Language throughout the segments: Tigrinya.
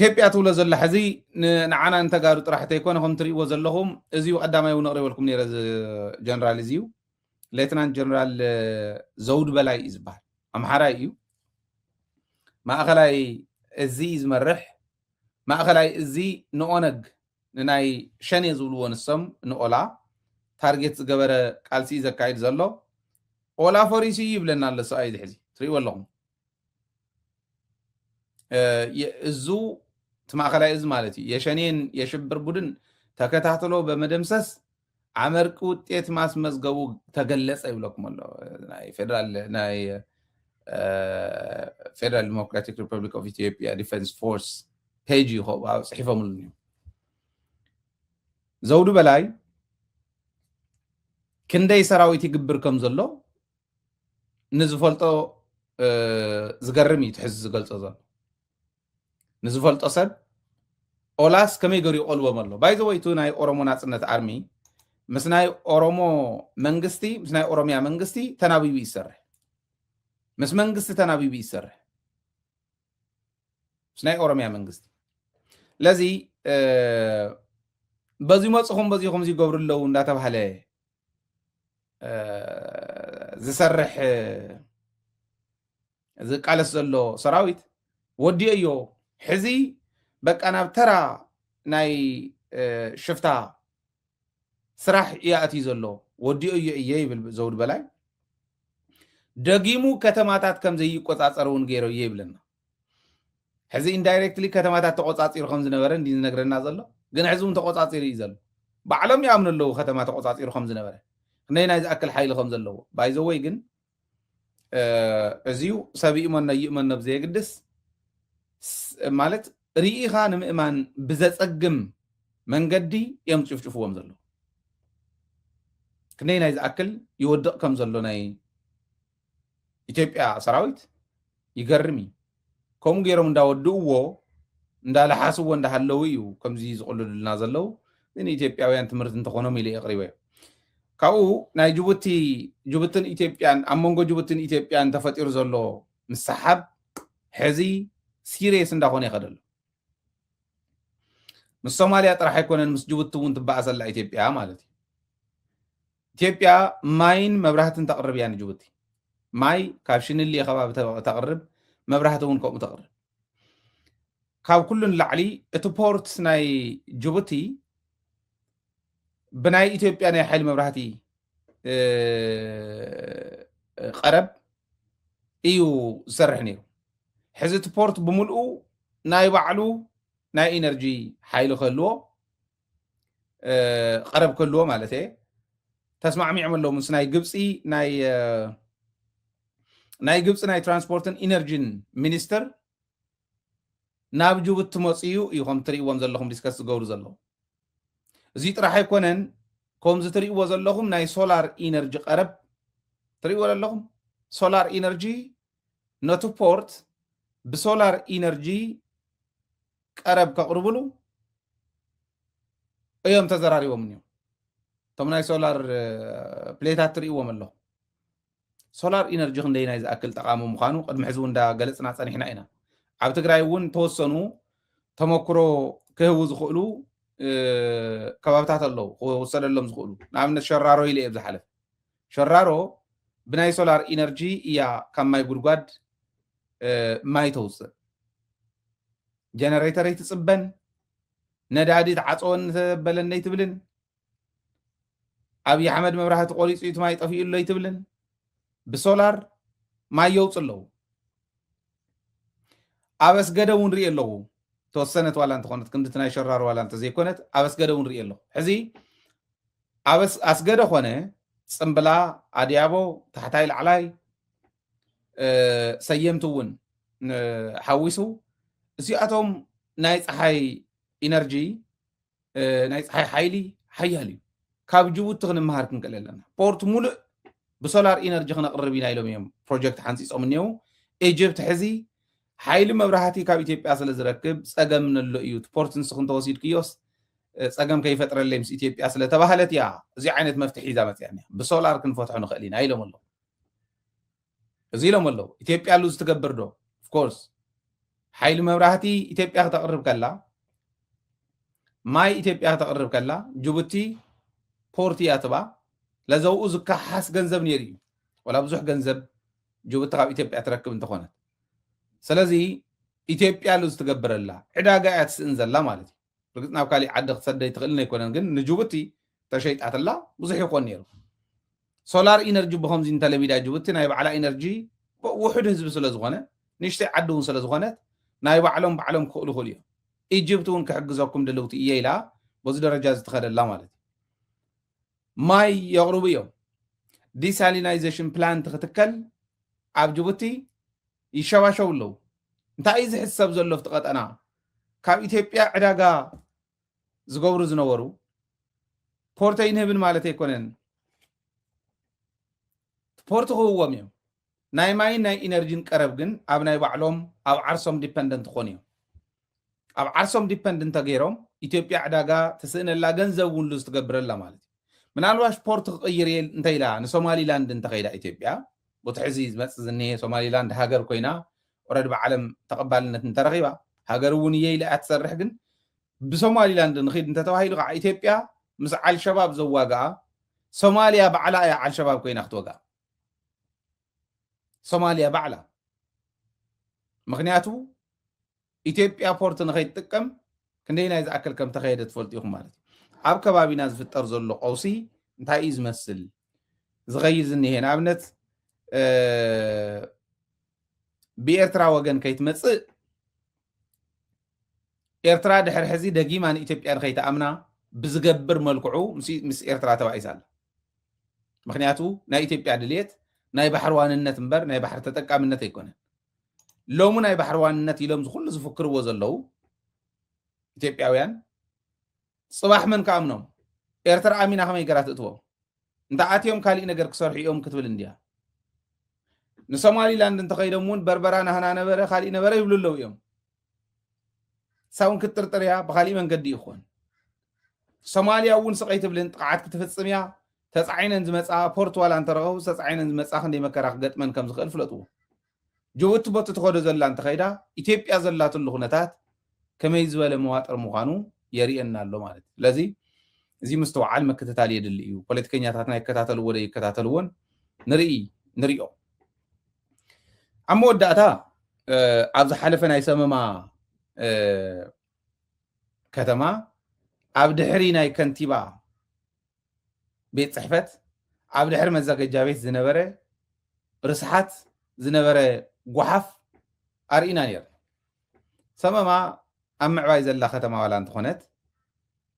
ኢትዮጵያ ትብሎ ዘላ ሕዚ ንዓና እንተጋሩ ጥራሕተ ይኮነ ከም ትርእይዎ ዘለኹም እዚኡ ቀዳማይ እውን ነቕሪበልኩም ነይረ ጀነራል እዚዩ ሌትናንት ጀነራል ዘውድ በላይ እዩ ዝበሃል ኣምሓራይ እዩ ማእኸላይ እዚ ዝመርሕ ማእኸላይ እዚ ንኦነግ ንናይ ሸኔ ዝብልዎ ንሶም ንኦላ ታርጌት ዝገበረ ቃልሲ ዘካይድ ዘሎ ኦላ ፈሪሲ ይብለና ኣሎ ሰብኣይ ዝሕዚ ትርእይዎ ኣለኹም እዙ ትማእኸላይ እዚ ማለት እዩ የሸኔን የሽብር ቡድን ተከታትሎ በመደምሰስ ዓመርቂ ውጤት ማስመዝገቡ ተገለጸ ይብለኩም ኣሎ ናይ ፌደራል ዲሞክራቲክ ሪፐብሊክ ኦፍ ኢትዮጵያ ዲፌንስ ፎርስ ፔጅ ጽሒፎምሉ ዘውዱ በላይ ክንደይ ሰራዊት ይግብር ከም ዘሎ ንዝፈልጦ ዝገርም እዩ ትሕዚ ዝገልጾ ዘሎ ንዝፈልጦ ሰብ ኦላስ ከመይ ገሩ ይቆልቦም ኣሎ ባይዘ ወይቱ ናይ ኦሮሞ ናጽነት አርሚ ምስ ናይ ኦሮሞ መንግስቲ ምስ ናይ ኦሮሚያ መንግስቲ ተናቢቡ ይሰርሕ ምስ መንግስቲ ተናቢቡ ይሰርሕ ምስ ናይ ኦሮሚያ መንግስቲ ለዚ በዚ መጽኹም በዚኹም ዝገብሩ ኣለው እንዳተባሃለ ዝሰርሕ ዝቃለስ ዘሎ ሰራዊት ወዲዮ እዮ ሕዚ በቃ ናብ ተራ ናይ ሽፍታ ስራሕ ያእትዩ ዘሎ ወዲዮ እየ ይብል ዘውድ በላይ ደጊሙ ከተማታት ከም ዘይቆጻጸር እውን ገይሮ እየ ይብለና ሕዚ ኢንዳይሬክትሊ ከተማታት ተቆጻጺሩ ከም ዝነበረ እንዲ ዝነግረና ዘሎ ግን ሕዚውን ተቆጻጺሩ እዩ ዘሎ ባዕሎም ይኣምኑ ኣለዉ ከተማ ተቆጻጺሩ ከም ዝነበረ ክንደይ ናይ ዝኣክል ሓይሊ ከም ዘለዎ ባይዘወይ ግን እዚዩ ሰብ ይእመኖ ይእመኖ ብዘየግድስ ማለት ርኢኻ ንምእማን ብዘጸግም መንገዲ እዮም ጭፍጭፍዎም ዘሎ ክንደይ ናይ ዝኣክል ይወድቕ ከም ዘሎ ናይ ኢትዮጵያ ሰራዊት ይገርም እዩ ከምኡ ገይሮም እንዳወድእዎ እንዳለሓስዎ እንዳሃለው እዩ ከምዚ ዝቕልሉልና ዘለው ግን ኢትዮጵያውያን ትምህርቲ እንተኾኖም ኢለ የቕሪበዮ ካብኡ ናይ ጅቡትን ኢትዮጵያን ኣብ መንጎ ጅቡትን ኢትዮጵያን ተፈጢሩ ዘሎ ምሰሓብ ሕዚ ሲሪየስ እንዳኾነ ይኸደሉ ምስ ሶማልያ ጥራሕ ኣይኮነን ምስ ጅቡቲ እውን ትበኣሰላ ኢትዮጵያ ማለት እዩ ኢትዮጵያ ማይን መብራህትን ተቕርብ እያ ንጅቡቲ ማይ ካብ ሽንሊ ከባቢ ተቕርብ መብራህቲ እውን ከምኡ ተቕርብ ካብ ኩሉን ላዕሊ እቲ ፖርት ናይ ጅቡቲ ብናይ ኢትዮጵያ ናይ ሓይሊ መብራህቲ ቀረብ እዩ ዝሰርሕ ነይሩ ሕዚ እቲ ፖርት ብምልኡ ናይ ባዕሉ ናይ ኢነርጂ ሓይሊ ከልዎ ቀረብ ከልዎ ማለት እየ ተስማዕሚዖም ኣለዉ ምስ ናይ ግብፂ ናይ ትራንስፖርትን ኢነርጂን ሚኒስተር ናብ ጅቡቲ መፅዩ እዩ ከም ትርእይዎም ዘለኹም ዲስከስ ዝገብሩ ዘለዉ እዚ ጥራሕ ኣይኮነን ከምዚ ትርእይዎ ዘለኹም ናይ ሶላር ኢነርጂ ቀረብ ትርእይዎ ዘለኹም ሶላር ኢነርጂ ነቲ ፖርት ብሶላር ኢነርጂ ቀረብ ከቕርብሉ እዮም ተዘራሪቦም እዮም እቶም ናይ ሶላር ፕሌታት ትርእይዎም ኣለኹ ሶላር ኢነርጂ ክንደይ ናይ ዝኣክል ጠቃሚ ምዃኑ ቅድሚ ሕዚ እውን እንዳገለፅና ፀኒሕና ኢና ኣብ ትግራይ እውን ተወሰኑ ተመክሮ ክህቡ ዝኽእሉ ከባብታት ኣለዉ ክወሰደሎም ዝኽእሉ ንኣብነት ሸራሮ ኢለ እየ ዝሓለፍ ሸራሮ ብናይ ሶላር ኢነርጂ እያ ካብ ማይ ጉድጓድ ማይ ተውፅእ ጀነሬተር ይትፅበን ነዳዲ ተዓፅወን ተበለነ ይትብልን ኣብዪ ኣሕመድ መብራህቲ ቆሪፁ እቲ ማይ ጠፊኡሎ ይትብልን ብሶላር ማይ የውፅ ኣለዉ ኣበስገደ እውን ርኢ ኣለዉ ተወሰነት ዋላ እንተኾነት ክንድቲ ናይ ሸራሮ ዋላ እንተዘይኮነት ኣበስገደ እውን ርኢ ኣለዉ ሕዚ ኣስገደ ኮነ ፅምብላ ኣድያቦ ታሕታይ ላዕላይ ሰየምቲ እውን ሓዊሱ እዚኣቶም ናይ ፀሓይ ኢነርጂ ናይ ፀሓይ ሓይሊ ሓያል እዩ ካብ ጅቡቲ ክንመሃር ክንክእል ኣለና ፖርት ሙሉእ ብሶላር ኢነርጂ ክነቕርብ ኢና ኢሎም እዮም ፕሮጀክት ሓንፂፆም እኒአው ኢጅፕት ሕዚ ሓይሊ መብራህቲ ካብ ኢትዮጵያ ስለ ዝረክብ ፀገም ንሎ እዩ ፖርት ንስኹም ተወሲድክዮስ ፀገም ከይፈጥረለይ ምስ ኢትዮጵያ ስለተባሃለት እያ እዚ ዓይነት መፍትሒ ሒዛ መፅያ ብሶላር ክንፈትሖ ንኽእል ኢና ኢሎም ኣለዉ እዚ ኢሎም ኣለዉ ኢትዮጵያ ሉ ዝትገብር ዶ ኦፍኮርስ ሓይሊ መብራህቲ ኢትዮጵያ ክትቕርብ ከላ ማይ ኢትዮጵያ ክትቕርብ ከላ ጅቡቲ ፖርት እያ ትባ ለዘብኡ ዝከሓስ ገንዘብ ነይሩ እዩ ወላ ብዙሕ ገንዘብ ጅቡቲ ካብ ኢትዮጵያ ትረክብ እንተኾነት ስለዚ ኢትዮጵያ ሉ ዝትገብረላ ዕዳጋ እያ ትስእን ዘላ ማለት እዩ ርግፅ ናብ ካሊእ ዓዲ ክትሰደይ ትኽእል ኣይኮነን ግን ንጅቡቲ ተሸይጣትላ ብዙሕ ይኮን ነይሩ ሶላር ኢነርጂ ብከምዚ እንተለሚዳ ጅቡቲ ናይ ባዕላ ኢነርጂ ውሕድ ህዝቢ ስለ ዝኾነ ንእሽተይ ዓዲ እውን ስለ ዝኾነት ናይ ባዕሎም ክኽእሉ ይኽእሉ እዮም ኢጅፕት እውን ክሕግዘኩም ድልውቲ እየ ኢላ በዚ ደረጃ ዝተኸደላ ማለት እዩ ማይ የቕርቡ እዮም ዲሳሊናይዜሽን ፕላንት ክትከል ኣብ ጅቡቲ ይሸባሸው ኣለዉ እንታይ እዩ ዝሕሰብ ዘሎ ኣብቲ ቀጠና ካብ ኢትዮጵያ ዕዳጋ ዝገብሩ ዝነበሩ ፖርተይ ንህብን ማለት ኣይኮነን ፖርት ክህዎም እዮም ናይ ማይን ናይ ኢነርጂን ቀረብ ግን ኣብ ናይ ባዕሎም ኣብ ዓርሶም ዲፐንደንት ክኾኑ እዮም ኣብ ዓርሶም ዲፐንደንት ተገይሮም ኢትዮጵያ ዕዳጋ ትስእነላ ገንዘብ እውን ዝትገብረላ ማለት እዩ ምናልባሽ ፖርት ክቅይር እየ እንታይ ኢላ ንሶማሊላንድ እንተኸይዳ ኢትዮጵያ ቦቲ ሕዚ ዝመፅእ ዝኒሄ ሶማሊላንድ ሃገር ኮይና ኦረዲ ብዓለም ተቐባልነት እንተረኺባ ሃገር እውን እየ ኢላ እያ ትሰርሕ ግን ብሶማሊላንድ ንኺድ እንተተባሂሉ ከዓ ኢትዮጵያ ምስ ዓልሸባብ ዘዋግኣ ሶማልያ ባዕላ እያ ዓልሸባብ ኮይና ክትወግኣ ሶማልያ ባዕላ ምክንያቱ ኢትዮጵያ ፖርት ንኸይትጥቀም ክንደይ ናይ ዝኣክል ከም ተኸየደ ትፈልጡ ኢኹም ማለት እዩ ኣብ ከባቢና ዝፍጠር ዘሎ ቀውሲ እንታይ እዩ ዝመስል ዝኸይድ ዝኒሄ ንኣብነት ብኤርትራ ወገን ከይትመፅእ ኤርትራ ድሕሪ ሕዚ ደጊማ ንኢትዮጵያ ንኸይተኣምና ብዝገብር መልክዑ ምስ ኤርትራ ተባኢሳ ኣላ ምክንያቱ ናይ ኢትዮጵያ ድልየት ናይ ባሕር ዋንነት እምበር ናይ ባሕር ተጠቃምነት ኣይኮነን ሎሙ ናይ ባሕር ዋንነት ኢሎም ዝኩሉ ዝፍክርዎ ዘለው ኢትዮጵያውያን ፅባሕ መን ከኣምኖም ኤርትራ ኣሚና ከመይ ገራ ትእትዎም እንተኣትዮም ካሊእ ነገር ክሰርሑ እዮም ክትብል እንድያ ንሶማሊላንድ እንተኸይዶም እውን በርበራ ናህና ነበረ ካሊእ ነበረ ይብሉ ኣለው እዮም ሳውን ክትጥርጥር እያ ብካሊእ መንገዲ ይኾን ሶማልያ እውን ስቀይ ትብልን ጥቃዓት ክትፍፅም እያ ተፃዒነን ዝመፃ ፖርት ዋላ እንተረኸቡ ተፃዒነን ዝመፃ ክንደይ መከራ ክገጥመን ከም ዝኽእል ፍለጥዎ ጅቡቲ ቦቲ ትኸዶ ዘላ እንተኸይዳ ኢትዮጵያ ዘላትሉ ኩነታት ከመይ ዝበለ መዋጥር ምዃኑ የርእየና ኣሎ ማለት እዩ ስለዚ እዚ ምስተውዓል መከታተል የድሊ እዩ ፖለቲከኛታትና ይከታተልዎ ዶ ይከታተልዎን ንሪኦ ኣብ መወዳእታ ኣብ ዝሓለፈ ናይ ሰመማ ከተማ ኣብ ድሕሪ ናይ ከንቲባ ቤት ፅሕፈት ኣብ ድሕሪ መዘጋጃ ቤት ዝነበረ ርስሓት ዝነበረ ጓሓፍ ኣርኢና ነይሩ ሰመማ ኣብ ምዕባይ ዘላ ከተማ ዋላ እንትኾነት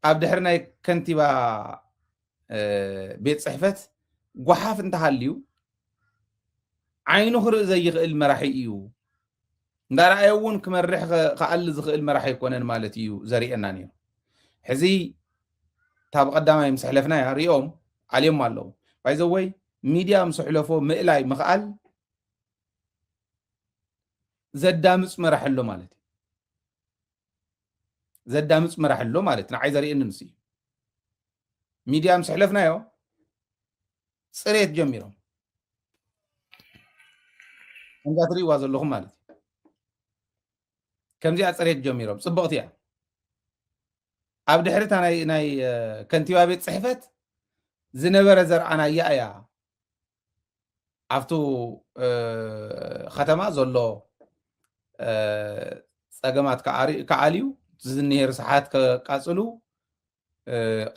ኣብ ድሕሪ ናይ ከንቲባ ቤት ፅሕፈት ጓሓፍ እንተሃልዩ ዓይኑ ክርኢ ዘይኽእል መራሒ እዩ እንዳረኣየ እውን ክመርሕ ከኣሊ ዝኽእል መራሒ ኣይኮነን ማለት እዩ ዘርእየና ነይሩ ሕዚ ታብ ቀዳማይ ምስ ሕለፍናያ ሪኦም ዓልዮም ኣለዉ ባይዘወይ ሚድያ ምስ ሕለፎ ምእላይ ምኽኣል ዘዳምፅ መራሕ ኣሎ ማለት እዩ ዘዳምፅ መራሕ ኣሎ ማለት ንዓይ ዘርእየኒ ምስ እዩ ሚድያ ምስ ሕለፍናዮ ፅሬት ጀሚሮም እንዳትሪእዋ ዘለኹም ማለት እዩ ከምዚኣ ፅሬት ጀሚሮም ፅብቕቲ እያ ኣብ ድሕሪታ ናይ ከንቲባ ቤት ፅሕፈት ዝነበረ ዘርኣናያ እያ ኣብቱ ከተማ ዘሎ ፀገማት ከዓልዩ ዝኒሄ ርስሓት ከቃፅሉ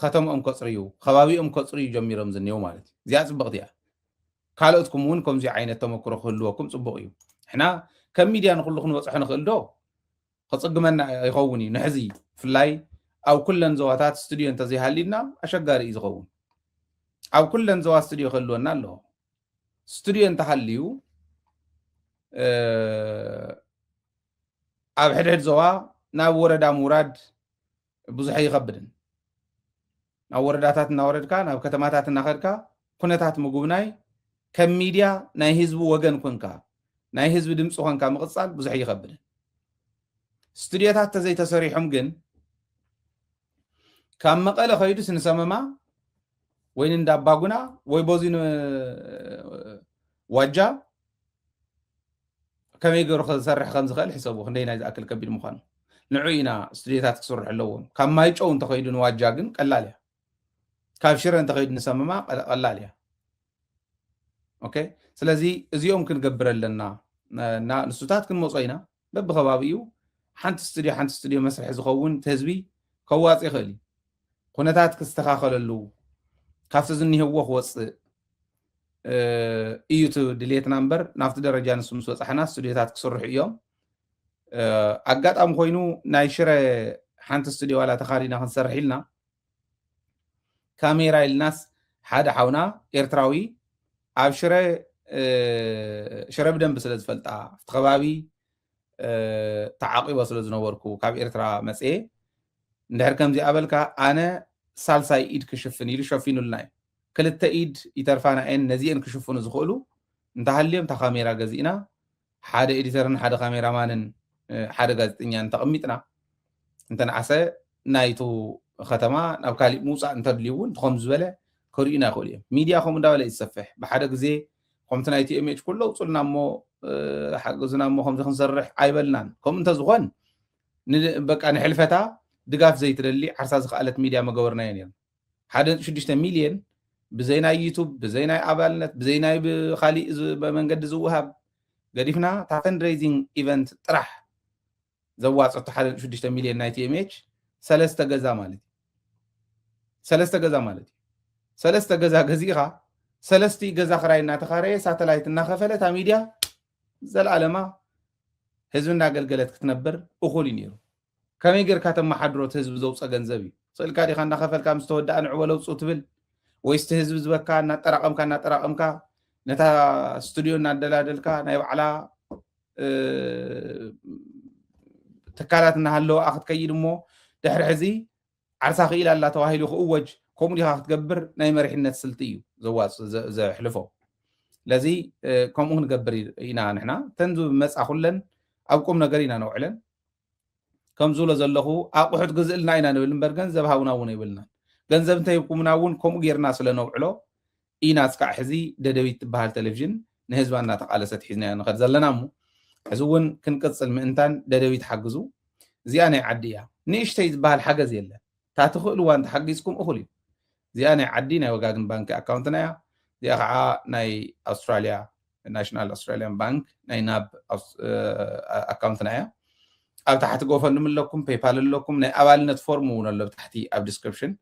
ከተምኦም ከፅርዩ ከባቢኦም ከፅርዩ ጀሚሮም ዝኒሄው ማለት እዩ እዚኣ ፅብቕቲ እያ ካልኦትኩም እውን ከምዚ ዓይነት ተመክሮ ክህልወኩም ፅቡቅ እዩ ሕና ከም ሚድያ ንኩሉ ክንበፅሖ ንኽእል ዶ ክፅግመና ይኸውን እዩ ንሕዚ ብፍላይ ኣብ ኩለን ዞባታት ስቱድዮ እንተዘይሃሊድና ኣሸጋሪ እዩ ዝኸውን ኣብ ኩለን ዞባ ስቱድዮ ክህልወና ኣለዎ ስቱድዮ እንተሃልዩ ኣብ ሕድሕድ ዞባ ናብ ወረዳ ምውራድ ብዙሕ ይኸብድን ናብ ወረዳታት እናወረድካ ናብ ከተማታት እናኸድካ ኩነታት ምጉብናይ ከም ሚድያ ናይ ህዝቢ ወገን ኮንካ ናይ ህዝቢ ድምፂ ኮንካ ምቕፃል ብዙሕ ይኸብድን ስቱድዮታት ተዘይተሰሪሖም ግን ካብ መቐለ ኸይዱስ ንሰመማ ወይ ንዳባጉና ወይ ቦዚ ዋጃ كم يقدر يسرح خمس خال حسابه خلينا إذا أكل كبير مخان نعينا استديوهات كسر حلوهم كم ما يجون تقيدون واجاجن قلالها كاف شير أنت قيد نسمى قلالها أوكي سلازي اليوم كنقبر لنا نسوتات كن موصينا ببخبابيو حنت استديو مسرح زخون تهزبي كواص يخلي كونتات كستخاخل اللو كاف زني هو خوص ايوتو ديليت نمبر نافت درجه نسو مسوص حنا استديوهات كسرح اليوم اقاطام خوينو نايشره حنت استديو ولا تخارينا كنسرح لنا كاميرا الناس حدا حونا إرتراوي ኣብ ሽረ ብደንብ ስለ ዝፈልጣ ኣብቲ ከባቢ ተዓቂቦ ስለ ዝነበርኩ ካብ ኤርትራ መፅአ እንድሕር ከምዚ ኣበልካ ኣነ ሳልሳይ ኢድ ክሽፍን ኢሉ ሸፊኑልና እዩ ክልተ ኢድ ይተርፋና እየን ነዚአን ክሽፍኑ ዝኽእሉ እንተሃልዮም እታ ካሜራ ገዚእና ሓደ ኤዲተርን ሓደ ካሜራማንን ሓደ ጋዜጠኛን ተቐሚጥና እንተነዓሰ ናይቱ ከተማ ናብ ካሊእ ምውፃእ እንተድልዩ እውን ከምዚ ዝበለ كورينا خولي ميديا خم داولا يسفح بحد جزء خمتنا تي ام اتش كله وصلنا مو حجزنا مو خمسة نصرح عيبلنا كم انت زغن بك أنا حلفتها دقاف زي ترلي حرساز قالت ميديا ما جورنا يعني حد شديش مليون بزينا يوتيوب بزينا عبالنت بزينا بخالي بمن قد زوهاب قريفنا تعتن ريزين ايفنت طرح زوات حد شديش مليون ناي تي ام اتش ثلاثة جزا مالتي سلسته جزا جزيرة سلستي جزا خراينا تخاري ساتلايت النخفلة تا ميديا زل علما هزونا قلقلت كتنبر أخولي نيرو كم يقر كاتم محدروت هزب زوص أغنزبي سأل كاري خان نخفل كام ستودع أن عولو صوتبل ويستهزب زبكا نترقمكا نتا استوديو نادلادلكا نايب على تكالات نهالو أخذ كيد مو دحر حزي عرسا خيلا لا تواهيلو خؤوج كومدي خاخ تقبر ناي مريحنات سلطيو زواص زي حلفو لذي كومون نقبر إينا نحنا تنزو مسعى خلن أو كوم نقرينا نوعلن كم زولة زلخو أقوحت قزلنا إينا نبلن برغن زبهاونا ونبلنا غنزب انت يبقومنا ون كوم غيرنا سلنوعلو إينا سكع حزي دادويت بهال تلفزيون نهزباننا تقالست حزنا نخد زلنامو حزوون كنقصل مئنتان دادويت حقزو زيانة عدية نيش تيز بهال حقز يلا تاتخلو وان تحقزكم أخلي زيانة عدينا وقاقن بانك أكاونتنا زي أخعا ناي أستراليا ناشنال أستراليان بانك ناي ناب أكاونتنا أو تحت قوفن لكم بايبال لكم ناي أوالنت فورمونا اللي تحتي أب ديسكريبشن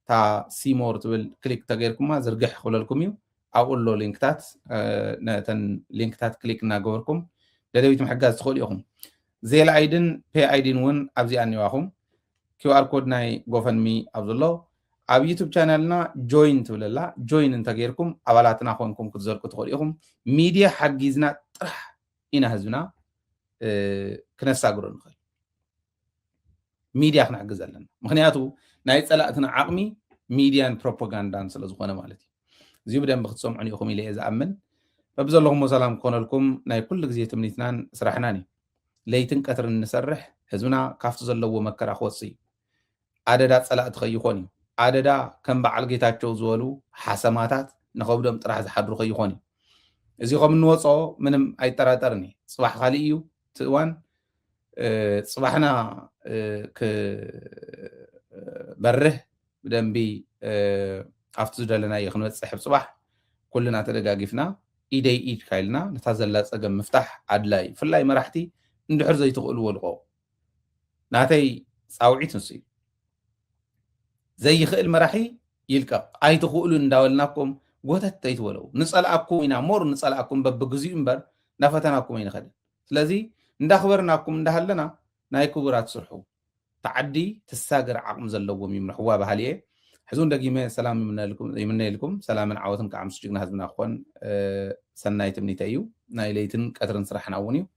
تا سيمور تبل كليك تغيركم زرقح خلالكم يو أقول له لينكتات ناتن لينكتات كليك ناقوركم لدويت محقاز تخول يوخم زي العيدن بي عيدن ون أبزي أني واخم QR كود ناي قوفن مي عبد الله ኣብ ዩቲዩብ ቻናልና ጆይን ትብለላ ጆይን እንተገይርኩም ኣባላትና ኮንኩም ክትዘልቁ ትኽእሉ ኢኹም ሚድያ ሓጊዝና ጥራሕ ኢና ህዝብና ክነሳግሮ ንኽእል ሚድያ ክነሕግዝ ኣለና ምክንያቱ ናይ ፀላእትና ዓቕሚ ሚድያን ፕሮፓጋንዳን ስለ ዝኾነ ማለት እዩ እዚኡ ብደንቢ ክትሰምዑን ኢኹም ኢለ እየ ዝኣምን በብዘለኹም ሰላም ክኾነልኩም ናይ ኩሉ ግዜ ትምኒትናን ስራሕናን እዩ ለይትን ቀትርን ንሰርሕ ህዝብና ካብቲ ዘለዎ መከራ ክወፅእ እዩ ኣደዳ ፀላእቲ ከይኾን እዩ ኣደዳ ከም በዓል ጌታቸው ዝበሉ ሓሰማታት ንኸብዶም ጥራሕ ዝሓድሩ ከይኾን እዩ እዚ ከም እንወፅኦ ምንም ኣይጠራጠርን እየ ፅባሕ ካሊእ እዩ እቲ እዋን ፅባሕና ክበርህ ብደንቢ ኣብቲ ዝደለናዮ ክንበፅሕ ብፅባሕ ኩልና ተደጋጊፍና ኢደይ ኢድ ካይልና ነታ ዘላ ፀገም ምፍታሕ ኣድላይ ብፍላይ መራሕቲ እንድሕር ዘይትኽእልዎ ልቆ ናተይ ፃውዒት ንሱ እዩ زي خيل مراحي يلقى أي تقولون داولناكم قوتت تيتولو نسألكم إنا مور نسألكم ببجزء إمبر نفتناكم إن خد لذي ندخبرناكم ندهلنا نايكو برات صرحو تعدي تساجر عقم زلوا من حوا بهاليه حزون دقيمة سلام من لكم سلام من عوضكم كعم سجنا هذبنا أخوان سنايت مني تأيو نايليتن كثرن صرحنا ونيو